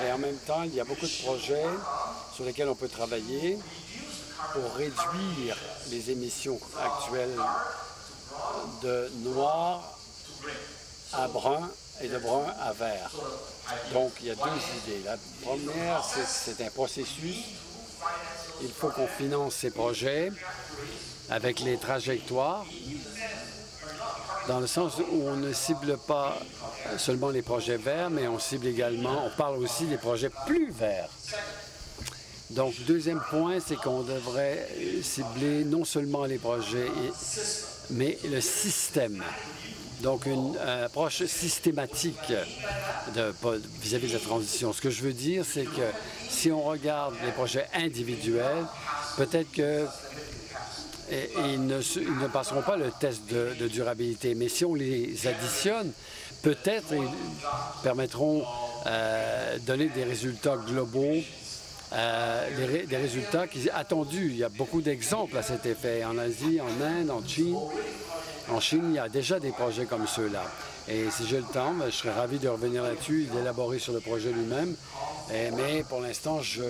Et en même temps, il y a beaucoup de projets sur lesquels on peut travailler pour réduire les émissions actuelles de noir à brun et de brun à vert. Donc, il y a deux idées. La première, c'est un processus. Il faut qu'on finance ces projets avec les trajectoires, dans le sens où on ne cible pas seulement les projets verts, mais on cible également, on parle aussi des projets plus verts. Donc, deuxième point, c'est qu'on devrait cibler non seulement les projets, mais le système. Donc, une approche systématique vis-à-vis de la transition. Ce que je veux dire, c'est que si on regarde les projets individuels, peut-être qu'ils ne passeront pas le test de durabilité. Mais si on les additionne, peut-être ils permettront de donner des résultats globaux, des résultats qui sont attendus. Il y a beaucoup d'exemples à cet effet en Asie, en Inde, en Chine. En Chine, il y a déjà des projets comme ceux-là. Et si j'ai le temps, je serais ravi de revenir là-dessus et d'élaborer sur le projet lui-même. Mais pour l'instant, je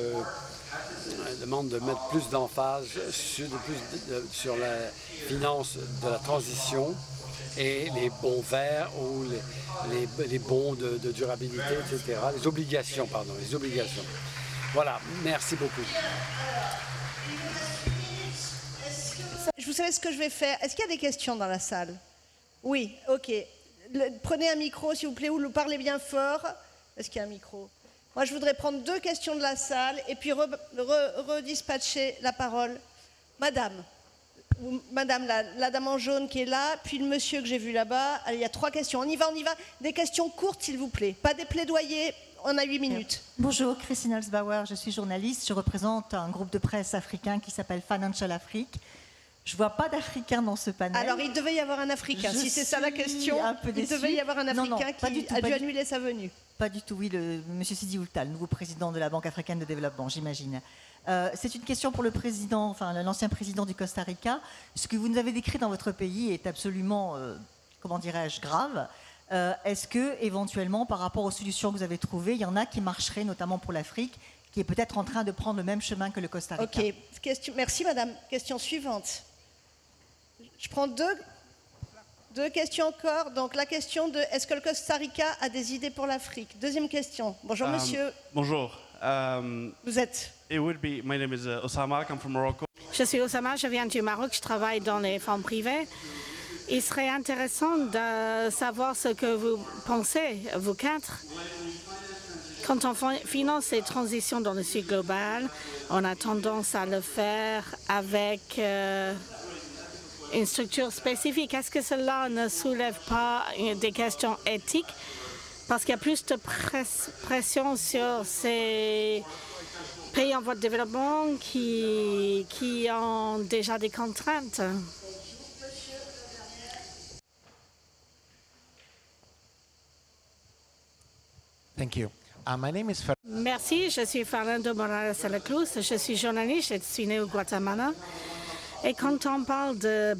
demande de mettre plus d'emphase sur la finance de la transition et les bons verts ou les bons de durabilité, etc. Les obligations. Voilà, merci beaucoup. Vous savez ce que je vais faire? Est-ce qu'il y a des questions dans la salle? Oui, ok. Prenez un micro, s'il vous plaît, ou parlez bien fort. Est-ce qu'il y a un micro? Moi, je voudrais prendre 2 questions de la salle et puis redispatcher la parole. Madame, la dame en jaune qui est là, puis le monsieur que j'ai vu là-bas. Allez, il y a 3 questions. On y va. Des questions courtes, s'il vous plaît. Pas des plaidoyers. On a 8 minutes. Bonjour, Christine Holzbauer, je suis journaliste. Je représente un groupe de presse africain qui s'appelle Financial Afrique. Je ne vois pas d'Africains dans ce panel. Alors, il devait y avoir un Africain. Si c'est ça la question, il devait y avoir un Africain qui a dû annuler sa venue. Pas du tout, oui, M. Sidi Oultal, nouveau président de la Banque africaine de développement, j'imagine. C'est une question pour le président, enfin l'ancien président du Costa Rica. Ce que vous nous avez décrit dans votre pays est absolument, comment dirais-je, grave. Est-ce que, éventuellement, par rapport aux solutions que vous avez trouvées, il y en a qui marcheraient, notamment pour l'Afrique, qui est peut-être en train de prendre le même chemin que le Costa Rica? Ok, merci madame. Question suivante. Je prends deux questions encore. Donc la question de est-ce que le Costa Rica a des idées pour l'Afrique? Deuxième question. Bonjour monsieur. Bonjour. Vous êtes? My name is Osama. I'm from Morocco. Je suis Osama, je viens du Maroc, je travaille dans les fonds privés. Il serait intéressant de savoir ce que vous pensez, vous quatre. Quand on finance ces transitions dans le sud global, on a tendance à le faire avec une structure spécifique. Est-ce que cela ne soulève pas des questions éthiques? Parce qu'il y a plus de pression sur ces pays en voie de développement qui ont déjà des contraintes. Thank you. My name is Merci, je suis Fernando Morales de la Cruz, je suis journaliste, je suis né au Guatemala. Et quand on parle de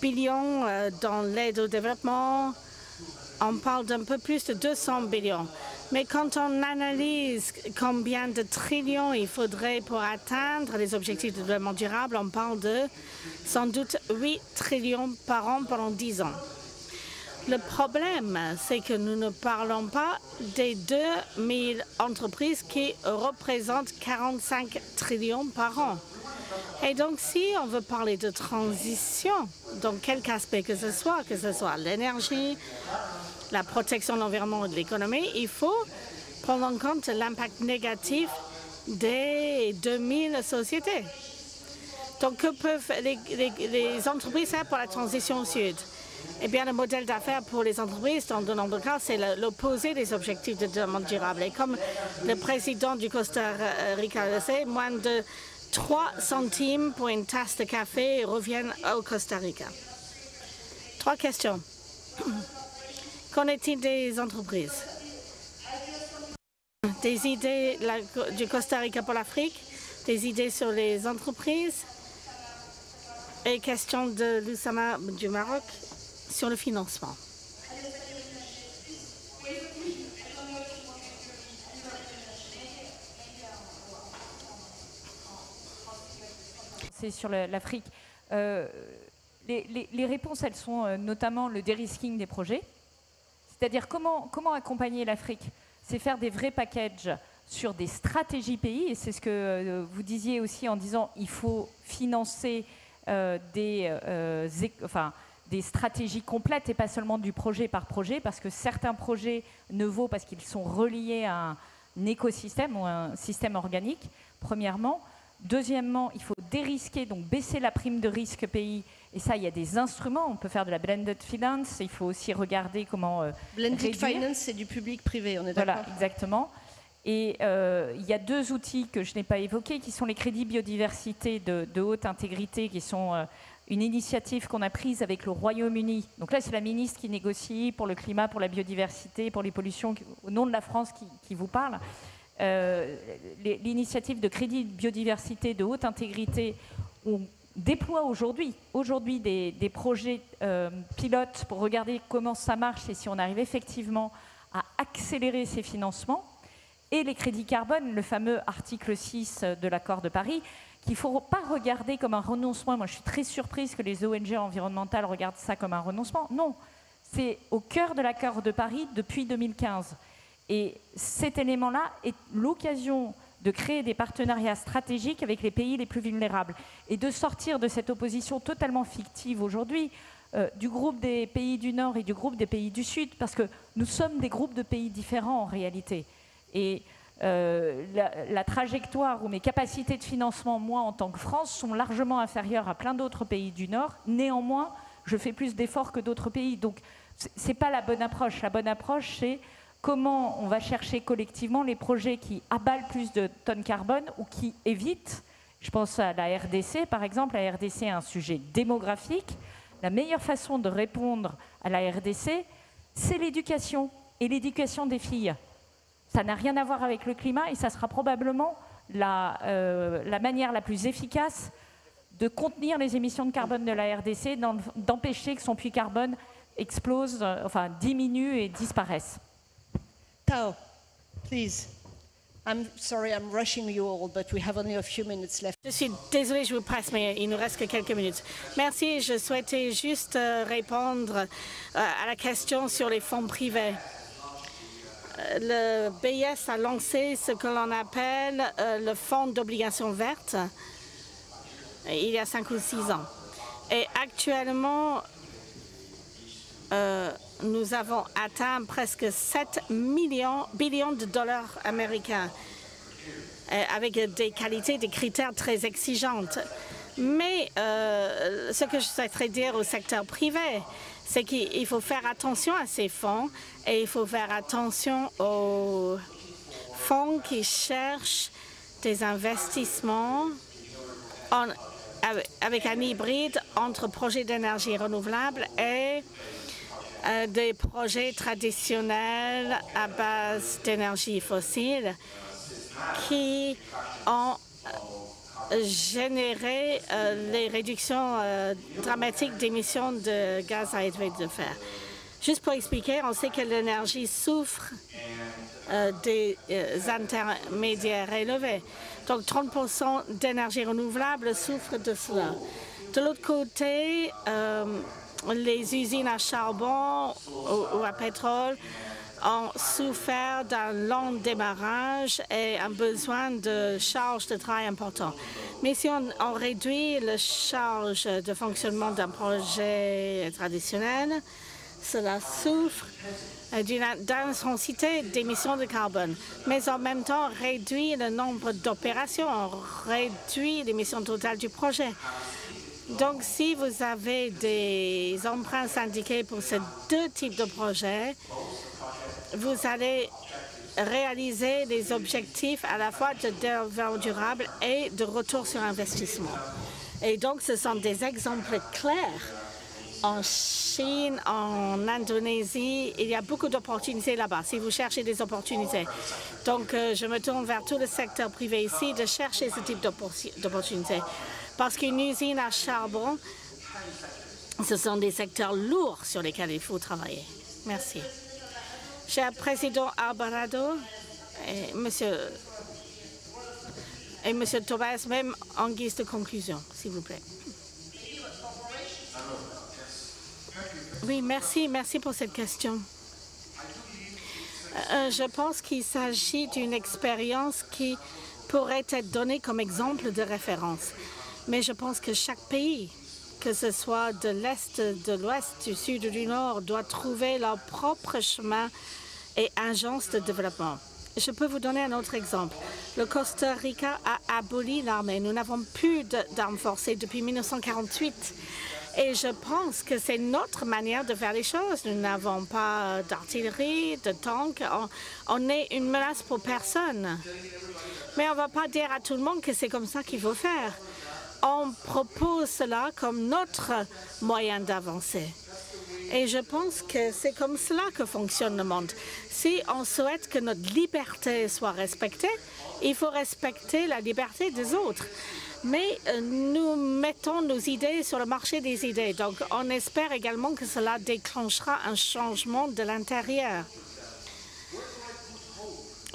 billions dans l'aide au développement, on parle d'un peu plus de 200 billions. Mais quand on analyse combien de trillions il faudrait pour atteindre les objectifs de développement durable, on parle de sans doute 8 trillions par an pendant 10 ans. Le problème, c'est que nous ne parlons pas des 2000 entreprises qui représentent 45 trillions par an. Et donc, si on veut parler de transition, dans quelque aspect que ce soit l'énergie, la protection de l'environnement et de l'économie, il faut prendre en compte l'impact négatif des 2000 sociétés. Donc, que peuvent les entreprises faire pour la transition au Sud? Eh bien, le modèle d'affaires pour les entreprises, dans de nombreux cas, c'est l'opposé des objectifs de développement durable. Et comme le président du Costa Rica le sait, moins de 3 centimes pour une tasse de café reviennent au Costa Rica. 3 questions. Qu'en est-il des entreprises? Des idées du Costa Rica pour l'Afrique? Des idées sur les entreprises? Et question de l'Oussama du Maroc sur le financement. C'est sur l'Afrique. Les réponses, elles sont notamment le dérisking des projets. C'est-à-dire comment accompagner l'Afrique? C'est faire des vrais packages sur des stratégies pays, et c'est ce que vous disiez aussi en disant il faut financer des stratégies complètes et pas seulement du projet par projet, parce que certains projets ne vaut parce qu'ils sont reliés à un écosystème ou un système organique, premièrement. Deuxièmement, il faut dérisquer, donc baisser la prime de risque pays. Et ça, il y a des instruments. On peut faire de la blended finance. Il faut aussi regarder comment blended finance, c'est du public-privé, on est d'accord? Voilà, exactement. Et il y a 2 outils que je n'ai pas évoqués, qui sont les crédits biodiversité de haute intégrité, qui sont une initiative qu'on a prise avec le Royaume-Uni. Donc là, c'est la ministre qui négocie pour le climat, pour la biodiversité, pour les pollutions, au nom de la France qui vous parle. L'initiative de crédit biodiversité de haute intégrité, on déploie aujourd'hui des projets pilotes pour regarder comment ça marche et si on arrive effectivement à accélérer ces financements. Et les crédits carbone, le fameux article 6 de l'accord de Paris, qu'il ne faut pas regarder comme un renoncement. Moi, je suis très surprise que les ONG environnementales regardent ça comme un renoncement. Non, c'est au cœur de l'accord de Paris depuis 2015. Et cet élément-là est l'occasion de créer des partenariats stratégiques avec les pays les plus vulnérables et de sortir de cette opposition totalement fictive aujourd'hui du groupe des pays du Nord et du groupe des pays du Sud, parce que nous sommes des groupes de pays différents en réalité. Et la trajectoire ou mes capacités de financement, moi, en tant que France, sont largement inférieures à plein d'autres pays du Nord. Néanmoins, je fais plus d'efforts que d'autres pays. Donc, ce n'est pas la bonne approche. La bonne approche, c'est comment on va chercher collectivement les projets qui abalent plus de tonnes carbone ou qui évitent Je pense à la RDC, par exemple. La RDC est un sujet démographique. La meilleure façon de répondre à la RDC, c'est l'éducation, et l'éducation des filles. Ça n'a rien à voir avec le climat, et ça sera probablement la manière la plus efficace de contenir les émissions de carbone de la RDC, d'empêcher que son puits carbone explose, enfin diminue et disparaisse. Tao, please. I'm sorry, I'm rushing you all, but we have only a few minutes left. Je suis désolée, je vous presse, mais il nous reste que quelques minutes. Merci, je souhaitais juste répondre à la question sur les fonds privés. Le BIS a lancé ce que l'on appelle le fonds d'obligation verte il y a 5 ou 6 ans. Et actuellement, nous avons atteint presque 7 billions de dollars américains avec des qualités, des critères très exigeantes. Mais ce que je souhaiterais dire au secteur privé, c'est qu'il faut faire attention à ces fonds et il faut faire attention aux fonds qui cherchent des investissements avec un hybride entre projets d'énergie renouvelable et des projets traditionnels à base d'énergie fossile qui ont généré les réductions dramatiques d'émissions de gaz à effet de serre. Juste pour expliquer, on sait que l'énergie souffre des intermédiaires élevés. Donc 30% d'énergie renouvelable souffrent de cela. De l'autre côté, les usines à charbon ou à pétrole ont souffert d'un long démarrage et un besoin de charge de travail important. Mais si on réduit la charge de fonctionnement d'un projet traditionnel, cela souffre d'une intensité d'émissions de carbone. Mais en même temps, on réduit le nombre d'opérations, on réduit l'émission totale du projet. Donc, si vous avez des empreintes indiquées pour ces deux types de projets, vous allez réaliser des objectifs à la fois de développement durable et de retour sur investissement. Et donc, ce sont des exemples clairs. En Chine, en Indonésie, il y a beaucoup d'opportunités là-bas, si vous cherchez des opportunités. Donc, je me tourne vers tout le secteur privé ici de chercher ce type d'opportunités. Parce qu'une usine à charbon, ce sont des secteurs lourds sur lesquels il faut travailler. Merci. Cher Président Alvarado et Monsieur Tobias, même en guise de conclusion, s'il vous plaît. Oui, merci pour cette question. Je pense qu'il s'agit d'une expérience qui pourrait être donnée comme exemple de référence. Mais je pense que chaque pays, que ce soit de l'Est, de l'Ouest, du Sud ou du Nord, doit trouver leur propre chemin et agence de développement. Je peux vous donner un autre exemple. Le Costa Rica a aboli l'armée. Nous n'avons plus d'armes forcées depuis 1948. Et je pense que c'est notre manière de faire les choses. Nous n'avons pas d'artillerie, de tanks. On est une menace pour personne. Mais on ne va pas dire à tout le monde que c'est comme ça qu'il faut faire. On propose cela comme notre moyen d'avancer. Et je pense que c'est comme cela que fonctionne le monde. Si on souhaite que notre liberté soit respectée, il faut respecter la liberté des autres. Mais nous mettons nos idées sur le marché des idées. Donc, on espère également que cela déclenchera un changement de l'intérieur.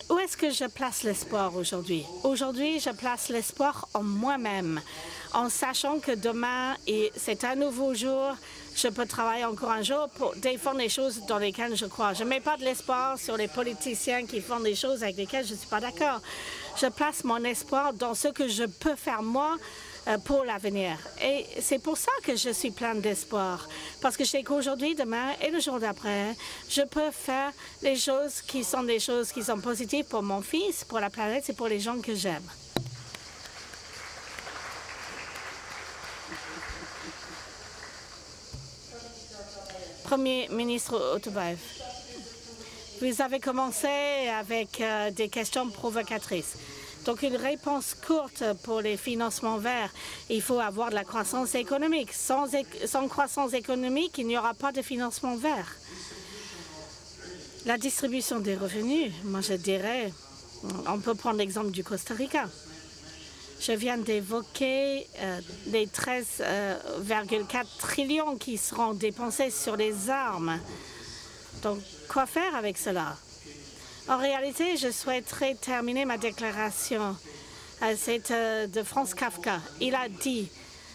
Où est-ce que je place l'espoir aujourd'hui? Aujourd'hui, je place l'espoir en moi-même, en sachant que demain, c'est un nouveau jour, je peux travailler encore un jour pour défendre les choses dans lesquelles je crois. Je ne mets pas de l'espoir sur les politiciens qui font des choses avec lesquelles je ne suis pas d'accord. Je place mon espoir dans ce que je peux faire moi pour l'avenir. Et c'est pour ça que je suis pleine d'espoir. Parce que je sais qu'aujourd'hui, demain et le jour d'après, je peux faire les choses qui sont positives pour mon fils, pour la planète et pour les gens que j'aime. Premier ministre Otobaev, vous avez commencé avec des questions provocatrices. Donc une réponse courte pour les financements verts, il faut avoir de la croissance économique. Sans croissance économique, il n'y aura pas de financement vert. La distribution des revenus, moi je dirais, on peut prendre l'exemple du Costa Rica. Je viens d'évoquer les 13,4 trillions qui seront dépensés sur les armes. Donc, quoi faire avec cela? En réalité, je souhaiterais terminer ma déclaration. C'est de Franz Kafka. Il a dit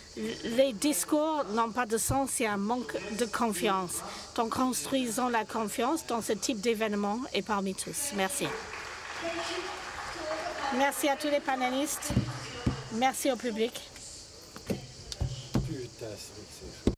« Les discours n'ont pas de sens, il y a un manque de confiance. Donc, construisons la confiance dans ce type d'événement et parmi tous. » Merci. Merci à tous les panélistes. Merci au public. Putain, c'est